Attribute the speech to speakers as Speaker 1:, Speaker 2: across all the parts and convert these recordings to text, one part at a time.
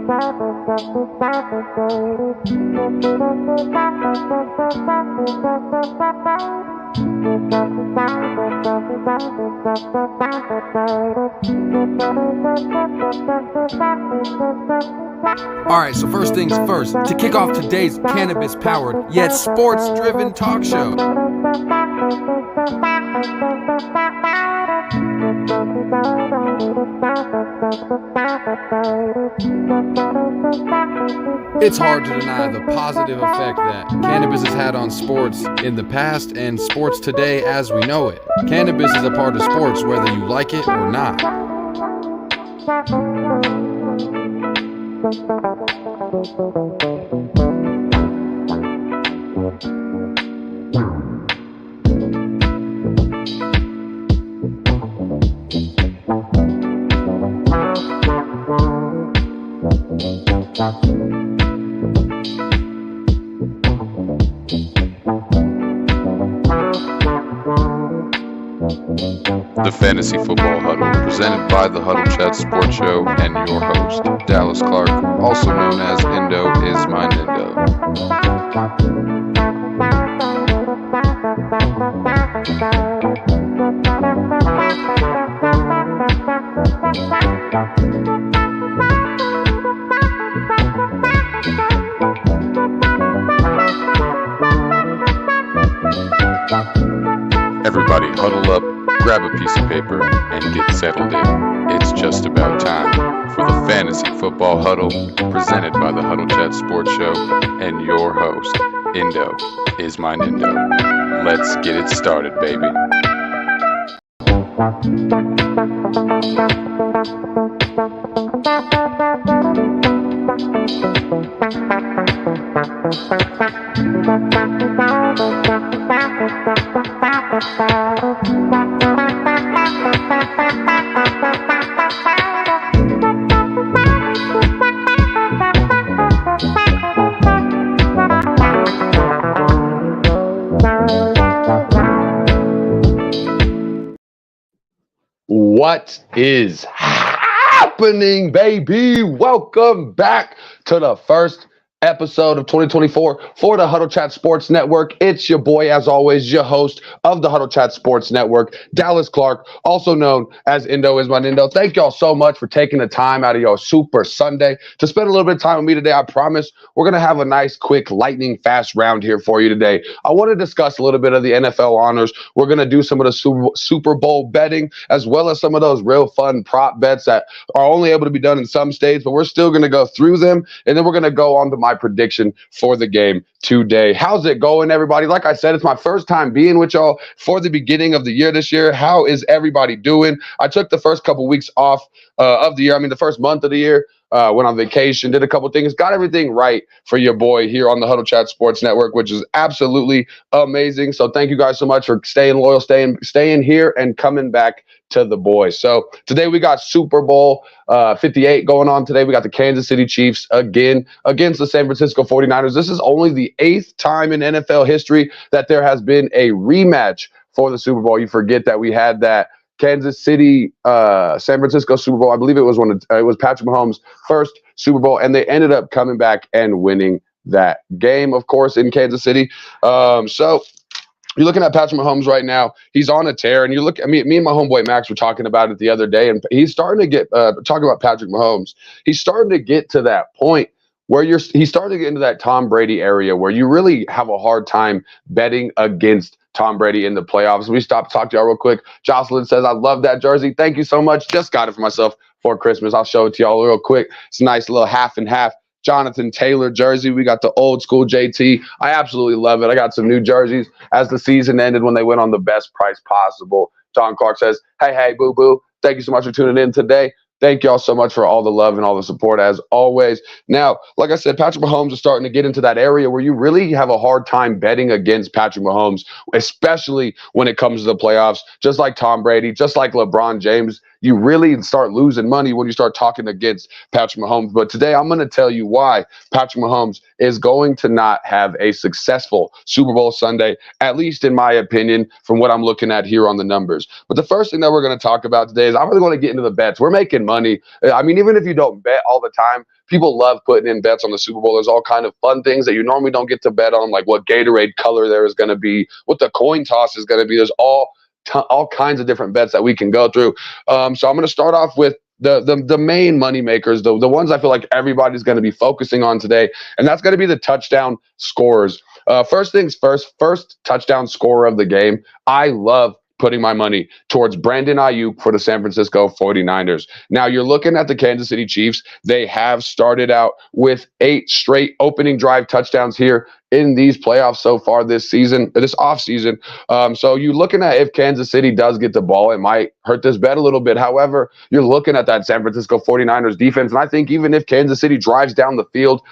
Speaker 1: All right, so first things first, to kick off today's cannabis-powered yet sports-driven talk show. It's hard to deny the positive effect that cannabis has had on sports in the past and sports today as we know it. Cannabis is a part of sports whether you like it or not.
Speaker 2: The Fantasy Football Huddle, presented by the Huddle Chat Sports Show and your host, Dallas Clark, also known as Indo is my Nindo. Everybody huddle up, grab a piece of paper, and get settled in. It's just about time for the Fantasy Football Huddle, presented by the Huddle Chat Sports Show and your host, Indo is my Nindo. Let's get it started, baby.
Speaker 3: What is happening, baby? Welcome back to the first episode of 2024 for the Huddle Chat Sports Network. It's your boy, as always, your host of the Huddle Chat Sports Network, Dallas Clark, also known as Indo is my Nindo. Thank y'all so much for taking the time out of your Super Sunday to spend a little bit of time with me today. I promise we're going to have a nice, quick, lightning fast round here for you today. I want to discuss a little bit of the NFL honors. We're going to do some of the Super Bowl betting, as well as some of those real fun prop bets that are only able to be done in some states, but we're still going to go through them, and then we're going to go on to my prediction for the game today. How's it going, everybody? Like I said, it's my first time being with y'all for the beginning of the year this year. How is everybody doing? I took the first couple weeks off of the year. The first month of the year. Went on vacation, did a couple things, got everything right for your boy here on the Huddle Chat Sports Network, which is absolutely amazing. So thank you guys so much for staying loyal, staying here and coming back to the boys. So today we got Super Bowl 58 going on today. We got the Kansas City Chiefs again against the San Francisco 49ers. This is only the 8th time in NFL history that there has been a rematch for the Super Bowl. You forget that we had that Kansas City, San Francisco Super Bowl. I believe it was it was Patrick Mahomes' first Super Bowl, and they ended up coming back and winning that game, of course, in Kansas City. So you're looking at Patrick Mahomes right now. He's on a tear, and you look. Me and my homeboy Max were talking about it the other day, and he's starting to get talking about Patrick Mahomes. He's starting to get to that point where he's starting to get into that Tom Brady area where you really have a hard time betting against Tom Brady in the playoffs. We stopped to talk to y'all real quick. Jocelyn says, I love that jersey. Thank you so much. Just got it for myself for Christmas. I'll show it to y'all real quick. It's a nice little half and half Jonathan Taylor jersey. We got the old school JT. I absolutely love it. I got some new jerseys as the season ended when they went on the best price possible. John Clark says, hey, boo-boo. Thank you so much for tuning in today. Thank y'all so much for all the love and all the support as always. Now, like I said, Patrick Mahomes is starting to get into that area where you really have a hard time betting against Patrick Mahomes, especially when it comes to the playoffs. Just like Tom Brady, just like LeBron James, you really start losing money when you start talking against Patrick Mahomes. But today I'm going to tell you why Patrick Mahomes is going to not have a successful Super Bowl Sunday, at least in my opinion, from what I'm looking at here on the numbers. But the first thing that we're going to talk about today is I really want to get into the bets. We're making money. I mean, even if you don't bet all the time, people love putting in bets on the Super Bowl. There's all kind of fun things that you normally don't get to bet on, like what Gatorade color there is going to be, what the coin toss is going to be. There's all kinds of different bets that we can go through. So I'm going to start off with the main money makers, the ones I feel like everybody's going to be focusing on today, and that's going to be the touchdown scorers. First things first touchdown scorer of the game. I love putting my money towards Brandon Ayuk for the San Francisco 49ers. Now, you're looking at the Kansas City Chiefs. They have started out with 8 straight opening drive touchdowns here in these playoffs so far this offseason. So you're looking at if Kansas City does get the ball, it might hurt this bet a little bit. However, you're looking at that San Francisco 49ers defense, and I think even if Kansas City drives down the field,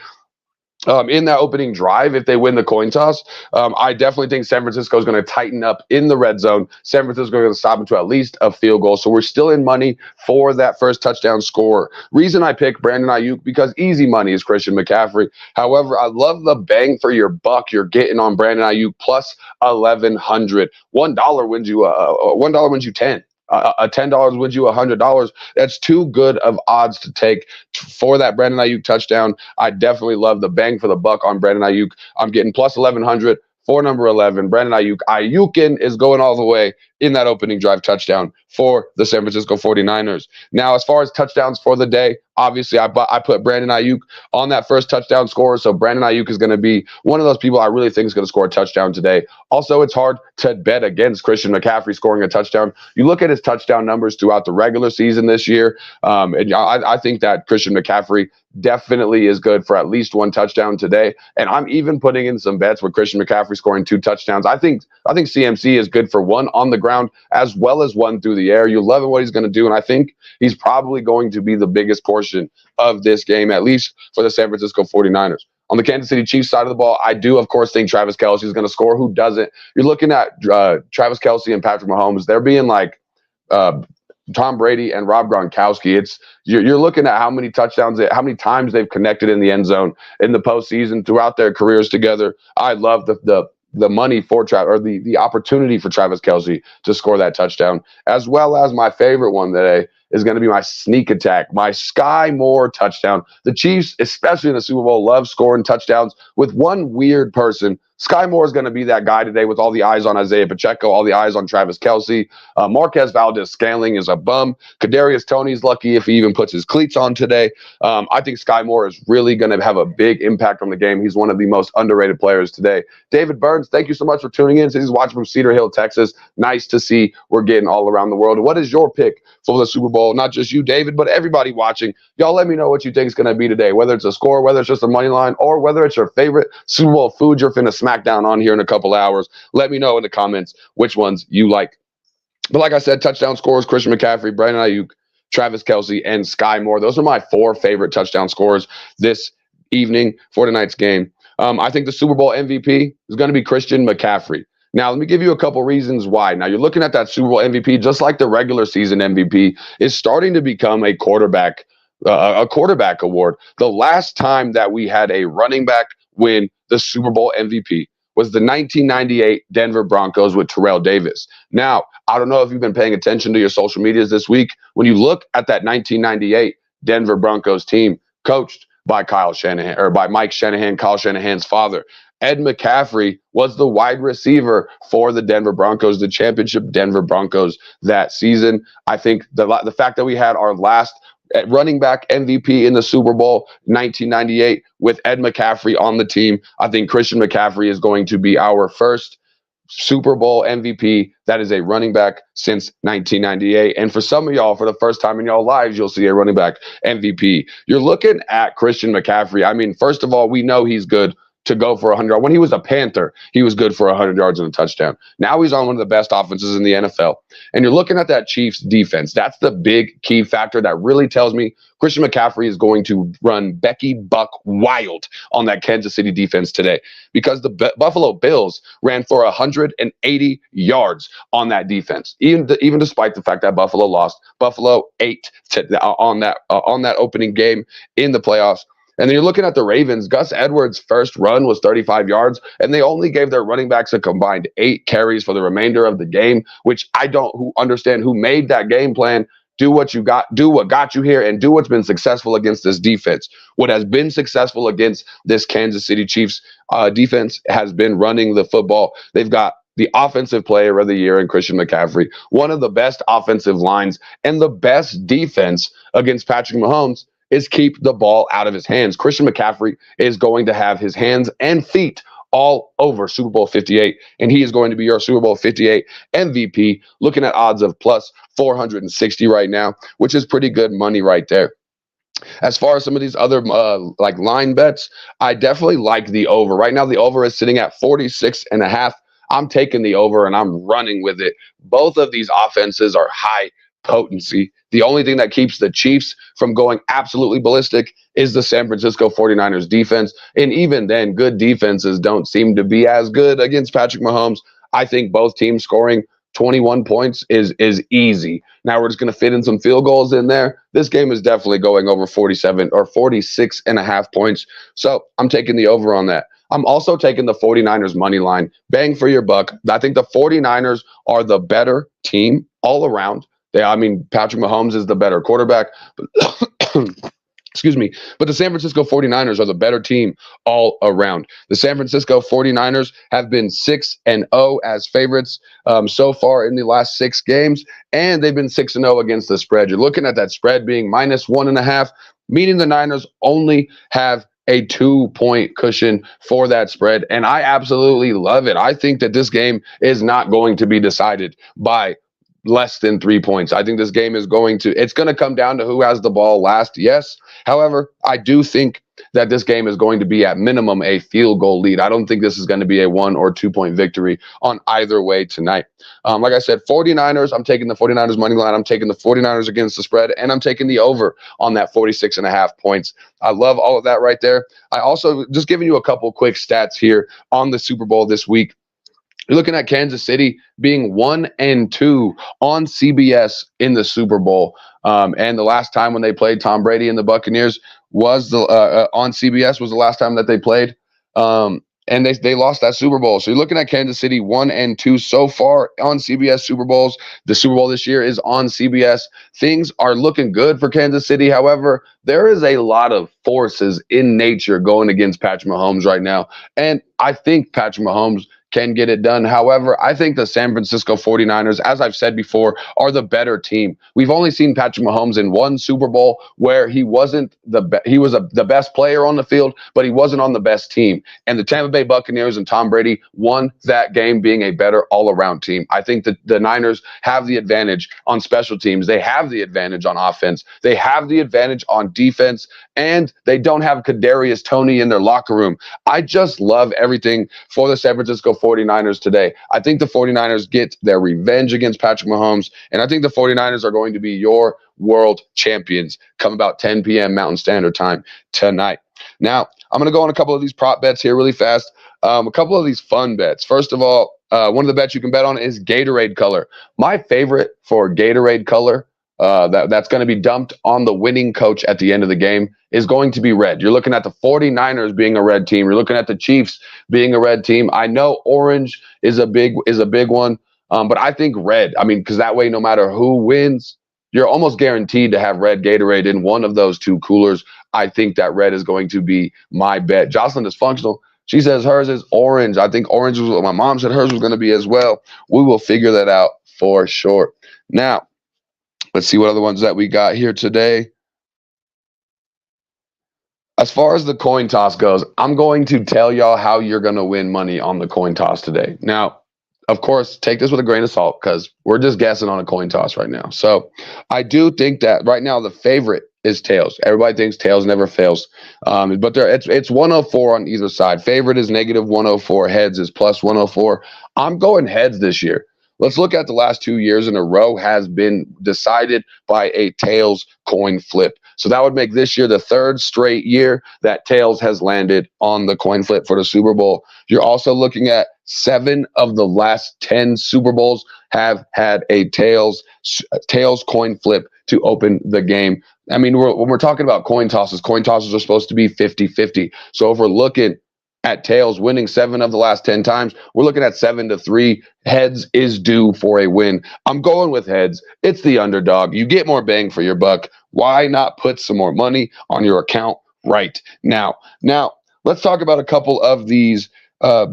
Speaker 3: in that opening drive, if they win the coin toss, I definitely think San Francisco is going to tighten up in the red zone. San Francisco is going to stop into at least a field goal. So we're still in money for that first touchdown score. Reason I picked Brandon Ayuk, because easy money is Christian McCaffrey. However, I love the bang for your buck you're getting on Brandon Ayuk plus 1,100. $1 wins you $1 wins you 10. $10 wins you $100. That's too good of odds to take for that Brandon Ayuk touchdown. I definitely love the bang for the buck on Brandon Ayuk. I'm getting plus 1,100 for number 11. Brandon Ayuk. Ayukin is going all the way in that opening drive touchdown for the San Francisco 49ers. Now, as far as touchdowns for the day, obviously I put Brandon Ayuk on that first touchdown scorer. So Brandon Ayuk is going to be one of those people I really think is going to score a touchdown today. Also, it's hard to bet against Christian McCaffrey scoring a touchdown. You look at his touchdown numbers throughout the regular season this year, and I think that Christian McCaffrey definitely is good for at least one touchdown today. And I'm even putting in some bets with Christian McCaffrey scoring 2 touchdowns. I think CMC is good for 1 on the ground as well as 1 through the air. You're loving what he's going to do, and I think he's probably going to be the biggest portion of this game, at least for the San Francisco 49ers. On the Kansas City Chiefs side of the ball, I do, of course, think Travis Kelce is going to score. Who doesn't? You're looking at Travis Kelce and Patrick Mahomes. They're being like Tom Brady and Rob Gronkowski. You're looking at how many touchdowns, how many times they've connected in the end zone in the postseason throughout their careers together. I love the money for the opportunity for Travis Kelce to score that touchdown, as well as my favorite one today is going to be my sneak attack, my Sky Moore touchdown. The Chiefs, especially in the Super Bowl, love scoring touchdowns with one weird person. Sky Moore is going to be that guy today with all the eyes on Isaiah Pacheco, all the eyes on Travis Kelce. Marquez Valdez-Scantling is a bum. Kadarius Toney's lucky if he even puts his cleats on today. I think Sky Moore is really going to have a big impact on the game. He's one of the most underrated players today. David Burns, thank you so much for tuning in. He's watching from Cedar Hill, Texas. Nice to see we're getting all around the world. What is your pick for the Super Bowl? Not just you, David, but everybody watching. Y'all let me know what you think is going to be today, whether it's a score, whether it's just a money line, or whether it's your favorite Super Bowl food you're finna smack down on here in a couple hours. Let me know in the comments which ones you like. But like I said, touchdown scorers, Christian McCaffrey, Brandon Ayuk, Travis Kelce, and Sky Moore. Those are my 4 favorite touchdown scorers this evening for tonight's game. I think the Super Bowl MVP is going to be Christian McCaffrey. Now, let me give you a couple reasons why. Now, you're looking at that Super Bowl MVP, just like the regular season MVP, is starting to become a quarterback award. The last time that we had a running back win the Super Bowl MVP was the 1998 Denver Broncos with Terrell Davis. Now, I don't know if you've been paying attention to your social medias this week. When you look at that 1998 Denver Broncos team coached by Mike Shanahan, Kyle Shanahan's father, Ed McCaffrey was the wide receiver for the Denver Broncos, the championship Denver Broncos that season. I think the fact that we had our last running back MVP in the Super Bowl 1998 with Ed McCaffrey on the team, I think Christian McCaffrey is going to be our first Super Bowl MVP that is a running back since 1998. And for some of y'all, for the first time in y'all lives, you'll see a running back MVP. You're looking at Christian McCaffrey. I mean, first of all, we know he's good to go for 100 yards. When he was a Panther, he was good for 100 yards and a touchdown. Now he's on one of the best offenses in the NFL. And you're looking at that Chiefs defense. That's the big key factor that really tells me Christian McCaffrey is going to run Becky Buck wild on that Kansas City defense today, because the Buffalo Bills ran for 180 yards on that defense. Even despite the fact that Buffalo lost, Buffalo ate on that opening game in the playoffs. And then you're looking at the Ravens. Gus Edwards' first run was 35 yards, and they only gave their running backs a combined 8 carries for the remainder of the game, which I don't understand who made that game plan. Do what got you here, and do what's been successful against this defense. What has been successful against this Kansas City Chiefs defense has been running the football. They've got the offensive player of the year in Christian McCaffrey, one of the best offensive lines, and the best defense against Patrick Mahomes is keep the ball out of his hands. Christian McCaffrey is going to have his hands and feet all over Super Bowl 58, and he is going to be your Super Bowl 58 MVP, looking at odds of plus 460 right now, which is pretty good money right there. As far as some of these other like line bets, I definitely like the over. Right now, the over is sitting at 46.5. I'm taking the over and I'm running with it. Both of these offenses are high potency. The only thing that keeps the Chiefs from going absolutely ballistic is the San Francisco 49ers defense. And even then, good defenses don't seem to be as good against Patrick Mahomes. I think both teams scoring 21 points is easy. Now we're just going to fit in some field goals in there. This game is definitely going over 47 or 46.5 points. So I'm taking the over on that. I'm also taking the 49ers money line. Bang for your buck. I think the 49ers are the better team all around. Patrick Mahomes is the better quarterback. Excuse me. But the San Francisco 49ers are the better team all around. The San Francisco 49ers have been 6-0 as favorites so far in the last 6 games, and they've been 6-0 against the spread. You're looking at that spread being -1.5, meaning the Niners only have a 2-point cushion for that spread, and I absolutely love it. I think that this game is not going to be decided by less than 3 points. I think this game it's going to come down to who has the ball last. Yes. However, I do think that this game is going to be at minimum a field goal lead. I don't think this is going to be a 1 or 2 point victory on either way tonight. Like I said, 49ers, I'm taking the 49ers money line. I'm taking the 49ers against the spread, and I'm taking the over on that 46.5 points. I love all of that right there. I also just giving you a couple quick stats here on the Super Bowl this week. You're looking at Kansas City being 1-2 on CBS in the Super Bowl. And the last time when they played Tom Brady and the Buccaneers was on CBS was the last time that they played. And they lost that Super Bowl. So you're looking at Kansas City 1-2 so far on CBS Super Bowls. The Super Bowl this year is on CBS. Things are looking good for Kansas City. However, there is a lot of forces in nature going against Patrick Mahomes right now. And I think Patrick Mahomes can get it done. However, I think the San Francisco 49ers, as I've said before, are the better team. We've only seen Patrick Mahomes in one Super Bowl where he wasn't the best player on the field, but he wasn't on the best team. And the Tampa Bay Buccaneers and Tom Brady won that game being a better all-around team. I think that the Niners have the advantage on special teams. They have the advantage on offense. They have the advantage on defense, and they don't have Kadarius Toney in their locker room. I just love everything for the San Francisco 49ers today. I think the 49ers get their revenge against Patrick Mahomes, and I think the 49ers are going to be your world champions come about 10 p.m. Mountain Standard Time tonight. Now, I'm going to go on a couple of these prop bets here really fast. A couple of these fun bets. First of all, one of the bets you can bet on is Gatorade color. My favorite for Gatorade color that's going to be dumped on the winning coach at the end of the game is going to be red. You're looking at the 49ers being a red team. You're looking at the Chiefs being a red team. I know orange is a big one, but I think red. Because that way, no matter who wins, you're almost guaranteed to have red Gatorade in one of those two coolers. I think that red is going to be my bet. Jocelyn is functional. She says hers is orange. I think orange was what my mom said hers was going to be as well. We will figure that out for sure. Now, let's see what other ones that we got here today. As far as the coin toss goes, I'm going to tell y'all how you're going to win money on the coin toss today. Now, of course, take this with a grain of salt because we're just guessing on a coin toss right now. So I do think that right now the favorite is tails. Everybody thinks tails never fails. But it's 104 on either side. Favorite is negative 104. Heads is plus 104. I'm going heads this year. Let's look at the last 2 years in a row has been decided by a tails coin flip. So that would make this year the third straight year that tails has landed on the coin flip for the Super Bowl. You're also looking at 7 of the last 10 Super Bowls have had a tails coin flip to open the game. I mean, when we're talking about coin tosses are supposed to be 50-50. So if we're looking at tails winning 7 of the last 10 times, we're looking at 7-3. Heads is due for a win. I'm going with heads. It's the underdog. You get more bang for your buck. Why not put some more money on your account right now? Now, let's talk about a couple of these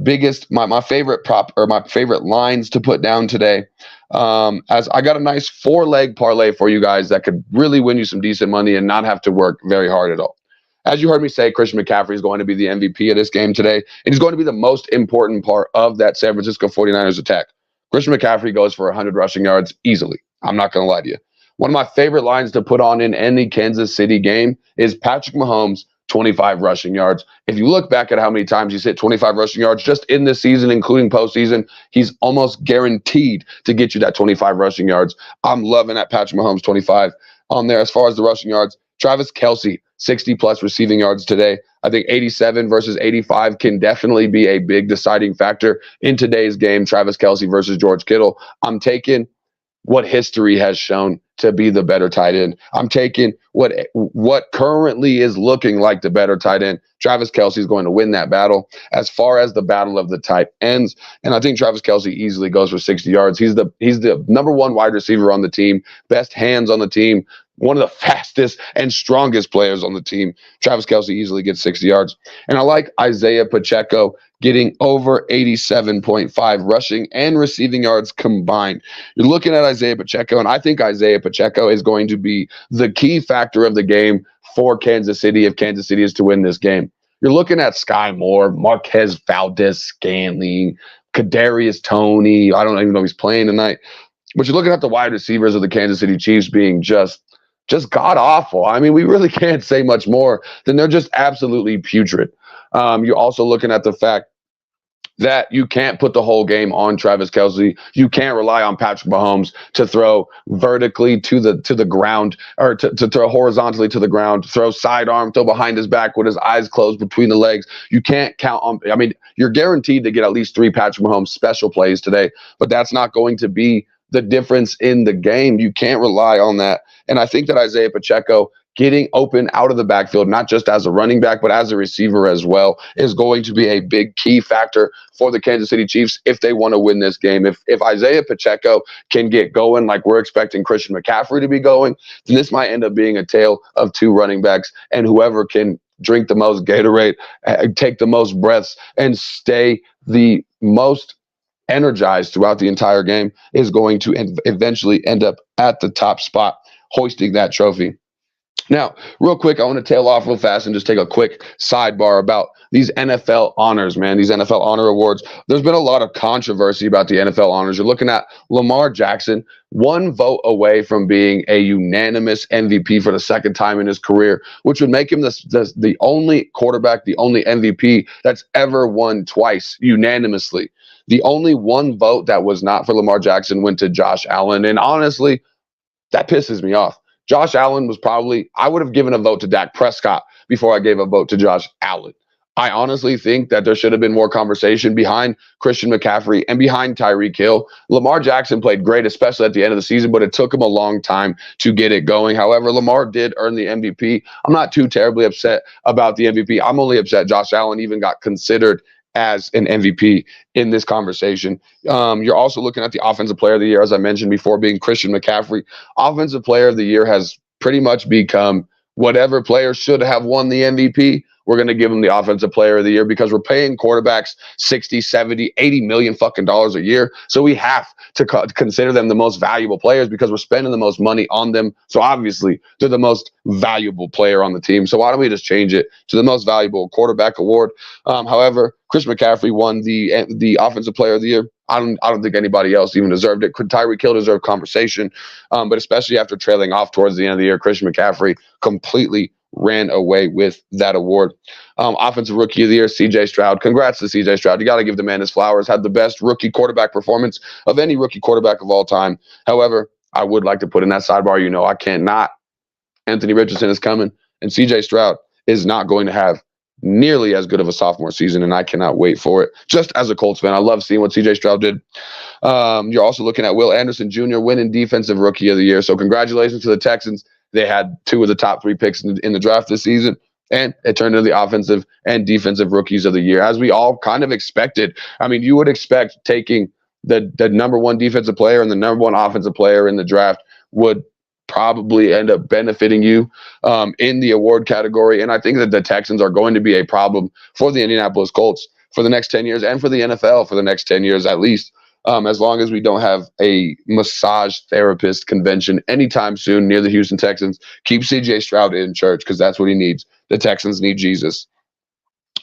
Speaker 3: biggest, my favorite prop or my favorite lines to put down today. As I got a nice 4-leg parlay for you guys that could really win you some decent money and not have to work very hard at all. As you heard me say, Christian McCaffrey is going to be the MVP of this game today, and he's going to be the most important part of that San Francisco 49ers attack. Christian McCaffrey goes for 100 rushing yards easily. I'm not going to lie to you. One of my favorite lines to put on in any Kansas City game is Patrick Mahomes, 25 rushing yards. If you look back at how many times he's hit 25 rushing yards just in this season, including postseason, he's almost guaranteed to get you that 25 rushing yards. I'm loving that Patrick Mahomes 25 on there. As far as the rushing yards, Travis Kelce, 60-plus receiving yards today. I think 87 versus 85 can definitely be a big deciding factor in today's game, Travis Kelce versus George Kittle. I'm taking what history has shown to be the better tight end. I'm taking what currently is looking like the better tight end. Travis Kelce is going to win that battle as far as the battle of the tight ends. And I think Travis Kelce easily goes for 60 yards. He's the number 1 wide receiver on the team, best hands on the team, one of the fastest and strongest players on the team. Travis Kelce easily gets 60 yards. And I like Isaiah Pacheco getting over 87.5 rushing and receiving yards combined. You're looking at Isaiah Pacheco, and I think Isaiah Pacheco is going to be the key factor of the game for Kansas City if Kansas City is to win this game. You're looking at Sky Moore, Marquez Valdez-Scantling, Kadarius Toney. I don't even know if he's playing tonight. But you're looking at the wide receivers of the Kansas City Chiefs being just god-awful. I mean, we really can't say much more than they're just absolutely putrid. You're also looking at the fact that you can't put the whole game on Travis Kelce. You can't rely on Patrick Mahomes to throw vertically to the ground or to throw horizontally to the ground, throw sidearm, throw behind his back with his eyes closed between the legs. You can't count on, I mean, you're guaranteed to get at least 3 Patrick Mahomes special plays today, but that's not going to be the difference in the game. You can't rely on that. And I think that Isaiah Pacheco getting open out of the backfield, not just as a running back, but as a receiver as well, is going to be a big key factor for the Kansas City Chiefs if they want to win this game. If Isaiah Pacheco can get going like we're expecting Christian McCaffrey to be going, then this might end up being a tale of 2 running backs, and whoever can drink the most Gatorade, take the most breaths, and stay the most energized throughout the entire game is going to eventually end up at the top spot, hoisting that trophy. Now, real quick, I want to tail off real fast and just take a quick sidebar about these NFL honors, man, these NFL honor awards. There's been a lot of controversy about the NFL honors. You're looking at Lamar Jackson, 1 vote away from being a unanimous MVP for the 2nd time in his career, which would make him the only quarterback, the only MVP that's ever won twice unanimously. The only 1 vote that was not for Lamar Jackson went to Josh Allen. And honestly, that pisses me off. Josh Allen was I would have given a vote to Dak Prescott before I gave a vote to Josh Allen. I honestly think that there should have been more conversation behind Christian McCaffrey and behind Tyreek Hill. Lamar Jackson played great, especially at the end of the season, but it took him a long time to get it going. However, Lamar did earn the MVP. I'm not too terribly upset about the MVP. I'm only upset Josh Allen even got considered as an MVP in this conversation. You're also looking at the Offensive Player of the Year, as I mentioned before, being Christian McCaffrey. Offensive Player of the Year has pretty much become whatever player should have won the MVP. We're going to give him the Offensive Player of the Year because we're paying quarterbacks 60, 70, 80 million fucking dollars a year. So we have to consider them the most valuable players because we're spending the most money on them. So obviously they're the most valuable player on the team. So why don't we just change it to the most valuable quarterback award? However, Chris McCaffrey won the Offensive Player of the Year. I don't think anybody else even deserved it. Tyreek Hill deserved conversation, but especially after trailing off towards the end of the year, Christian McCaffrey completely ran away with that award. Offensive Rookie of the Year, C.J. Stroud. Congrats to C.J. Stroud. You got to give the man his flowers. Had the best rookie quarterback performance of any rookie quarterback of all time. However, I would like to put in that sidebar. I cannot. Anthony Richardson is coming, and C.J. Stroud is not going to have nearly as good of a sophomore season, and I cannot wait for it. Just as a Colts fan, I love seeing what C.J. Stroud did. You're also looking at Will Anderson Jr. winning Defensive Rookie of the Year. So congratulations to the Texans. They had 2 of the top 3 picks in the draft this season, and it turned into the offensive and defensive rookies of the year, as we all kind of expected. I mean, you would expect taking the number 1 defensive player and the number 1 offensive player in the draft would probably end up benefiting you in the award category. And I think that the Texans are going to be a problem for the Indianapolis Colts for the next 10 years and for the NFL for the next 10 years at least. As long as we don't have a massage therapist convention anytime soon near the Houston Texans, keep C.J. Stroud in church because that's what he needs. The Texans need Jesus.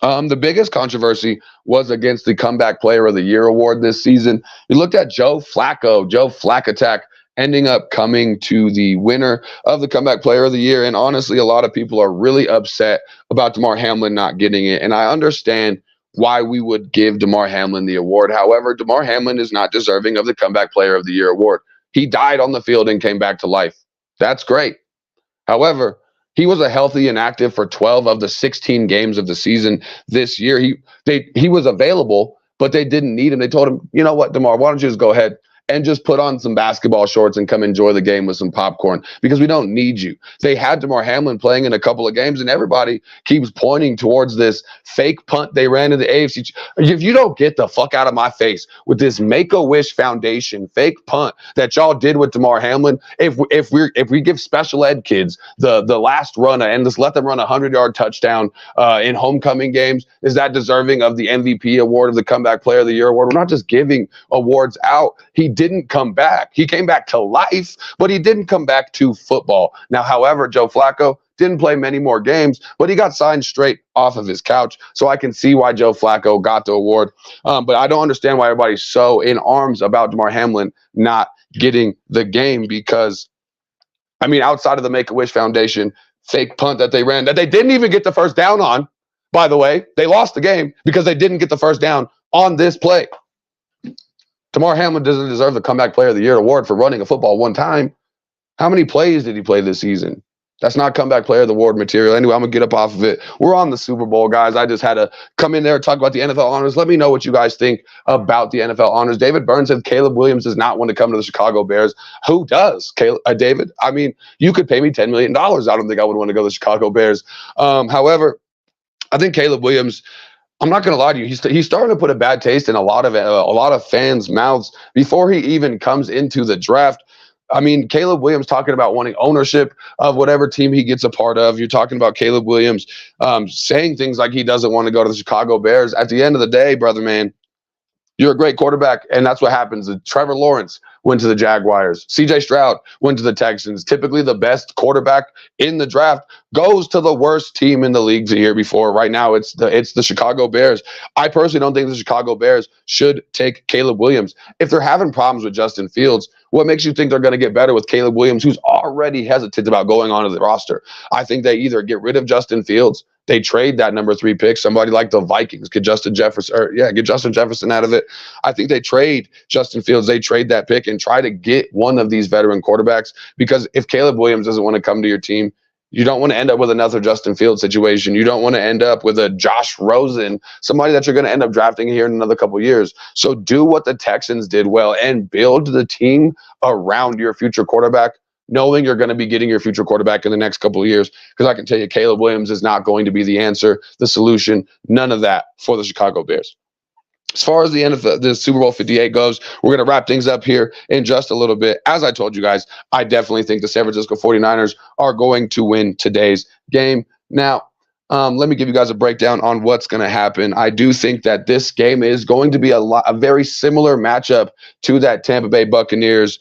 Speaker 3: The biggest controversy was against the Comeback Player of the Year award this season. You looked at Joe Flacco ending up coming to the winner of the Comeback Player of the Year. And honestly, a lot of people are really upset about Damar Hamlin not getting it. And I understand why we would give Damar Hamlin the award. However, Damar Hamlin is not deserving of the Comeback Player of the Year award. He died on the field and came back to life. That's great. However, he was a healthy and active for 12 of the 16 games of the season this year. He was available, but they didn't need him. They told him, you know what, Damar, why don't you just go ahead and just put on some basketball shorts and come enjoy the game with some popcorn because we don't need you. They had Damar Hamlin playing in a couple of games, and everybody keeps pointing towards this fake punt they ran in the AFC. If you don't get the fuck out of my face with this Make-A-Wish Foundation fake punt that y'all did with Damar Hamlin, if we give special ed kids the last run and just let them run a 100-yard touchdown in homecoming games, is that deserving of the MVP award, of the Comeback Player of the Year award? We're not just giving awards out. He didn't come back. He came back to life, but he didn't come back to football. Now, however, Joe Flacco didn't play many more games, but he got signed straight off of his couch. So I can see why Joe Flacco got the award. But I don't understand why everybody's so in arms about Damar Hamlin not getting the game because, I mean, outside of the Make-A-Wish Foundation fake punt that they ran, that they didn't even get the first down on, by the way, they lost the game because they didn't get the first down on this play. Damar Hamlin doesn't deserve the Comeback Player of the Year award for running a football one time. How many plays did he play this season? That's not Comeback Player of the Award material. Anyway, I'm going to get up off of it. We're on the Super Bowl, guys. I just had to come in there and talk about the NFL honors. Let me know what you guys think about the NFL honors. David Burns said Caleb Williams does not want to come to the Chicago Bears. Who does? David? I mean, you could pay me $10 million. I don't think I would want to go to the Chicago Bears. However, I think Caleb Williams, I'm not going to lie to you. He's starting to put a bad taste in a lot of fans' mouths before he even comes into the draft. I mean, Caleb Williams talking about wanting ownership of whatever team he gets a part of. You're talking about Caleb Williams saying things like he doesn't want to go to the Chicago Bears. At the end of the day, brother, man, you're a great quarterback, and that's what happens. Trevor Lawrence went to the Jaguars. C.J. Stroud went to the Texans. Typically, the best quarterback in the draft goes to the worst team in the league the year before. Right now, it's the Chicago Bears. I personally don't think the Chicago Bears should take Caleb Williams. If they're having problems with Justin Fields, what makes you think they're going to get better with Caleb Williams, who's already hesitant about going onto the roster? I think they either get rid of Justin Fields, they trade that number 3 pick, somebody like the Vikings, get Justin Jefferson out of it. I think they trade Justin Fields, they trade that pick and try to get one of these veteran quarterbacks, because if Caleb Williams doesn't want to come to your team, you don't want to end up with another Justin Fields situation. You don't want to end up with a Josh Rosen, somebody that you're going to end up drafting here in another couple of years. So do what the Texans did well and build the team around your future quarterback, knowing you're going to be getting your future quarterback in the next couple of years. Because I can tell you, Caleb Williams is not going to be the answer, the solution, none of that for the Chicago Bears. As far as the end of the Super Bowl 58 goes, we're going to wrap things up here in just a little bit. As I told you guys, I definitely think the San Francisco 49ers are going to win today's game. Now, let me give you guys a breakdown on what's going to happen. I do think that this game is going to be a very similar matchup to that Tampa Bay Buccaneers,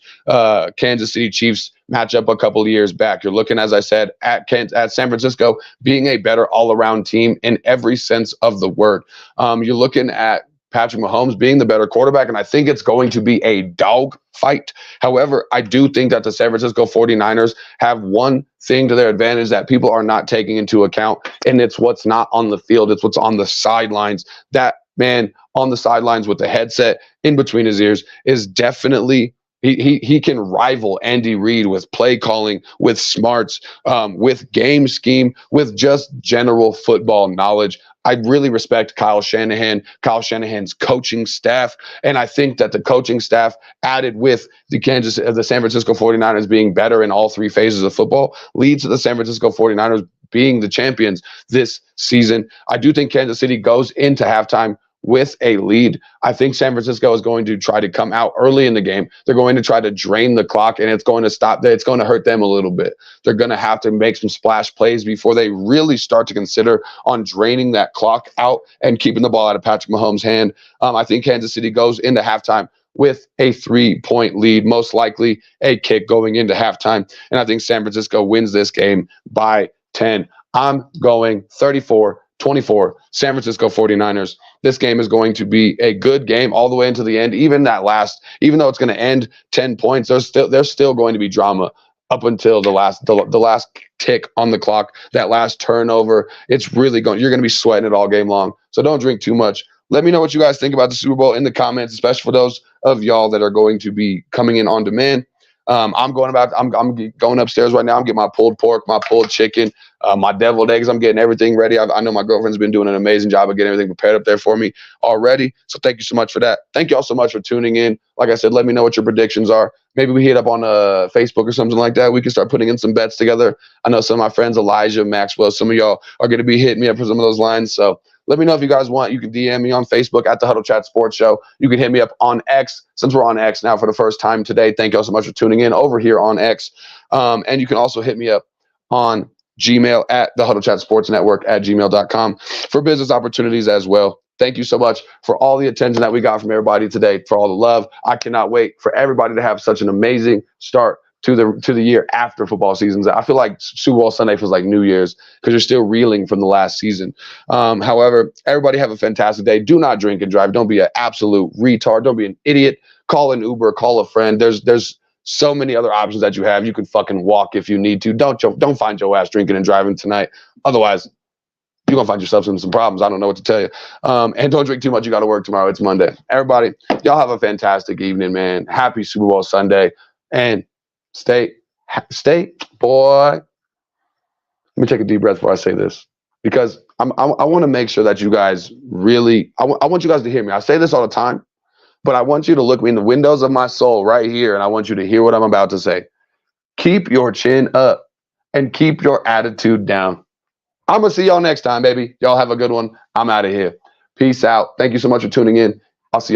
Speaker 3: Kansas City Chiefs matchup a couple of years back. You're looking, as I said, at San Francisco being a better all-around team in every sense of the word. You're looking at Patrick Mahomes being the better quarterback, and I think it's going to be a dog fight. However, I do think that the San Francisco 49ers have one thing to their advantage that people are not taking into account, and it's what's not on the field. It's what's on the sidelines. That man on the sidelines with the headset in between his ears is definitely he can rival Andy Reid with play calling, with smarts, with game scheme, with just general football knowledge. I really respect Kyle Shanahan's coaching staff. And I think that the coaching staff added with the San Francisco 49ers being better in all three phases of football leads to the San Francisco 49ers being the champions this season. I do think Kansas City goes into halftime with a lead. I think San Francisco is going to try to come out early in the game. They're going to try to drain the clock, and it's going to stop there. It's going to hurt them a little bit. They're going to have to make some splash plays before they really start to consider on draining that clock out and keeping the ball out of Patrick Mahomes' hand. I think Kansas City goes into halftime with a 3-point lead, most likely a kick going into halftime. And I think San Francisco wins this game by 10. I'm going 34-24, San Francisco 49ers. This game is going to be a good game all the way into the end. Even though it's going to end 10 points, there's still going to be drama up until the last tick on the clock, that last turnover. You're going to be sweating it all game long. So don't drink too much. Let me know what you guys think about the Super Bowl in the comments, especially for those of y'all that are going to be coming in on demand. I'm going upstairs right now. I'm getting my pulled pork, my pulled chicken, my deviled eggs. I'm getting everything ready. I know my girlfriend's been doing an amazing job of getting everything prepared up there for me already. So thank you so much for that. Thank you all so much for tuning in. Like I said, let me know what your predictions are. Maybe we hit up on Facebook or something like that. We can start putting in some bets together. I know some of my friends, Elijah, Maxwell, some of y'all are going to be hitting me up for some of those lines. So let me know if you guys want. You can DM me on Facebook at the Huddle Chat Sports Show. You can hit me up on X, since we're on X now for the first time today. Thank you all so much for tuning in over here on X. And you can also hit me up on Gmail at the Huddle Chat Sports Network at gmail.com for business opportunities as well. Thank you so much for all the attention that we got from everybody today, for all the love. I cannot wait for everybody to have such an amazing start to the year after football seasons. I feel like Super Bowl Sunday feels like New Year's because you're still reeling from the last season. However, everybody have a fantastic day. Do not drink and drive. Don't be an absolute retard. Don't be an idiot. Call an Uber. Call a friend. There's so many other options that you have. You can fucking walk if you need to. Don't find your ass drinking and driving tonight. Otherwise, you're going to find yourself in some problems. I don't know what to tell you. And don't drink too much. You got to work tomorrow. It's Monday. Everybody, y'all have a fantastic evening, man. Happy Super Bowl Sunday. And Stay, boy. Let me take a deep breath before I say this, because I want to make sure that you guys really, I want you guys to hear me. I say this all the time, but I want you to look me in the windows of my soul right here, and I want you to hear what I'm about to say. Keep your chin up and keep your attitude down. I'm going to see y'all next time, baby. Y'all have a good one. I'm out of here. Peace out. Thank you so much for tuning in. I'll see y'all.